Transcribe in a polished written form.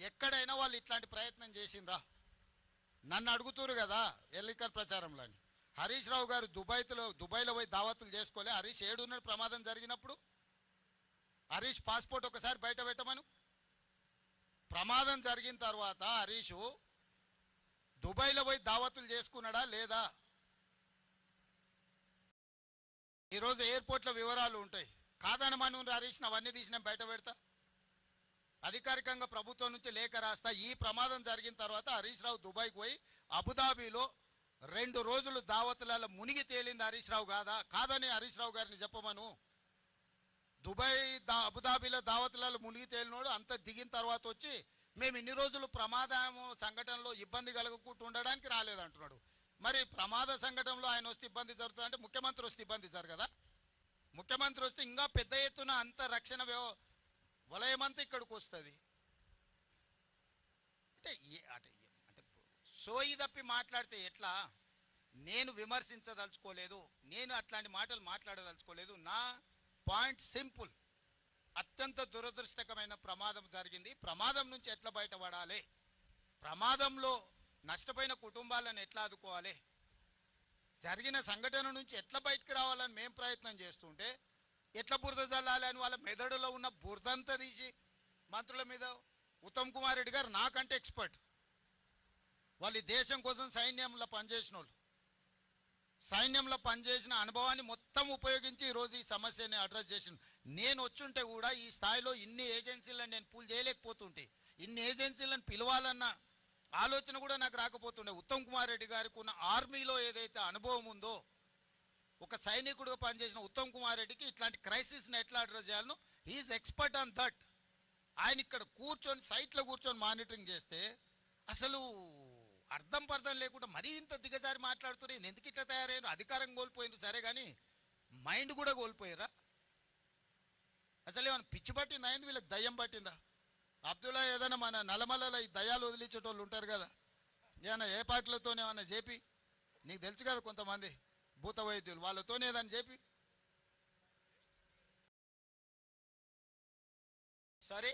ఎక్కడైనా వాళ్ళు ఇట్లాంటి ప్రయత్నం చేసిండ్రా? నన్ను అడుగుతురు కదా ఎన్నికల ప్రచారంలో. హరీష్ రావు గారు దుబాయ్లో పోయి దావతులు చేసుకోలే. హరీష్ ఏడున్నాడు ప్రమాదం జరిగినప్పుడు? హరీష్ పాస్పోర్ట్ ఒకసారి బయట పెట్టమను. ప్రమాదం జరిగిన తర్వాత హరీషు దుబాయ్లో పోయి దావతులు చేసుకున్నాడా లేదా? ఈరోజు ఎయిర్పోర్ట్లో వివరాలు ఉంటాయి. కాదనమను హరీష్, అవన్నీ తీసిన బయట పెడతా. అధికారికంగా ప్రభుత్వం నుంచి లేఖ రాస్తా. ఈ ప్రమాదం జరిగిన తర్వాత హరీష్ రావు దుబాయ్కి పోయి అబుదాబిలో 2 రోజులు దావతులలో మునిగి తేలింది హరీష్ రావు కాదని హరీష్ రావు గారిని చెప్పమను. అబుదాబిలో దావతులలో మునిగి తేలినోడు అంత దిగిన తర్వాత వచ్చి మేము ఇన్ని రోజులు ప్రమాదం సంఘటనలో ఇబ్బంది కలగకుండా ఉండడానికి రాలేదంటున్నాడు. మరి ప్రమాద సంఘటనలో ఆయన వస్తే ఇబ్బంది జరుగుతుందంటే ముఖ్యమంత్రి వస్తే ఇబ్బంది జరగదా? ముఖ్యమంత్రి వస్తే ఇంకా పెద్ద ఎత్తున అంత రక్షణ వలయమంతా ఇక్కడికి వస్తుంది. అంటే అంటే సోయి తప్పి మాట్లాడితే ఎట్లా? నేను విమర్శించదలుచుకోలేదు, నేను అట్లాంటి మాటలు మాట్లాడదలుచుకోలేదు. నా పాయింట్ సింపుల్. అత్యంత దురదృష్టకరమైన ప్రమాదం జరిగింది. ప్రమాదం నుంచి ఎట్లా బయటపడాలి, ప్రమాదంలో నష్టపోయిన కుటుంబాలను ఎట్లా ఆదుకోవాలి, జరిగిన సంఘటన నుంచి ఎట్లా బయటకు రావాలని మేము ప్రయత్నం చేస్తుంటే ఎట్లా బురద జల్లాలి అని వాళ్ళ మెదడులో ఉన్న బురదంతా తీసి మంత్రుల మీద. ఉత్తమ్ కుమార్ రెడ్డి గారు నాకంటే ఎక్స్పర్ట్. వాళ్ళు దేశం కోసం సైన్యంలో పనిచేసిన వాళ్ళు. సైన్యంలో పనిచేసిన అనుభవాన్ని మొత్తం ఉపయోగించి ఈరోజు ఈ సమస్యని అడ్రస్ చేసిన. నేను వచ్చుంటే కూడా ఈ స్థాయిలో ఇన్ని ఏజెన్సీలను నేను పూల్ చేయలేకపోతుంటే, ఇన్ని ఏజెన్సీలను పిలవాలన్న ఆలోచన కూడా నాకు రాకపోతుండే. ఉత్తమ్ కుమార్ రెడ్డి గారికి ఉన్న ఆర్మీలో ఏదైతే అనుభవం ఉందో, ఒక సైనికుడిగా పనిచేసిన ఉత్తమ్ కుమార్ రెడ్డికి ఇట్లాంటి క్రైసిస్ని ఎట్లా అడ్రస్ చేయాలనో హీఈస్ ఎక్స్పర్ట్ ఆన్ దట్. ఆయన ఇక్కడ కూర్చొని సైట్లో కూర్చొని మానిటరింగ్ చేస్తే అసలు అర్థం పర్థం లేకుండా మరీ ఇంత దిగజారి మాట్లాడుతున్నారు. ఎందుకు ఇట్లా తయారయ్యారు? అధికారం కోల్పోయింది సరే, కానీ మైండ్ కూడా కోల్పోయారా? అసలు ఏమైనా పిచ్చి పట్టిందా? అయింది వీళ్ళకి దయ్యం పట్టిందా? అబ్దుల్లా ఏదైనా మన నల్లమల్లలో ఈ దయ్యాలు వదిలించేటోళ్ళు ఉంటారు కదా, ఏమన్నా ఏ పాకులతోనే ఏమన్నా చెప్పి, నీకు తెలుసు కదా కొంతమంది భూత వైద్యులు, వాళ్ళతోనే ఏదైనా చెప్పి సరే